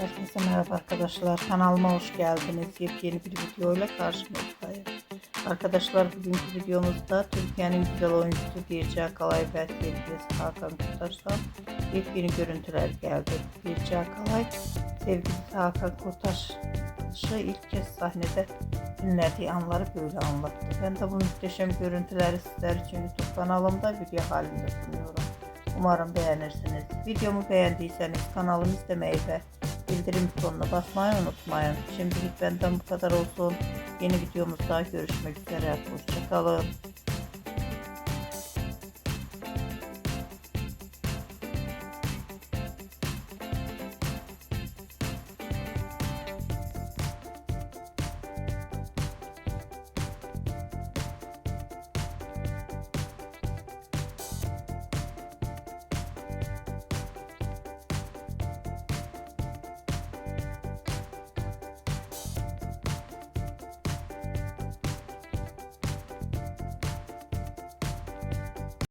Herkese merhaba arkadaşlar. Kanalıma hoş geldiniz. Yepyeni bir videoyla karşınızdayım. Arkadaşlar bugünkü videomuzda Türkiye'nin güzel oyuncusu Birce Akalay ve sevgilisi Hakan Kurtaş'tan yepyeni görüntüler geldi. Birce Akalay sevgilisi Hakan Kurtaş'ı ilk kez sahnede dinlediği anları böyle anlattı. Ben de bu muhteşem görüntüleri sizler için YouTube kanalımda video halinde sunuyorum. Umarım beğenirsiniz. Videomu beğendiyseniz kanalımı izlemeyi ve bildirim butonuna basmayı unutmayın. Şimdilik benden bu kadar olsun. Yeni videomuzda görüşmek üzere. Hoşça kalın.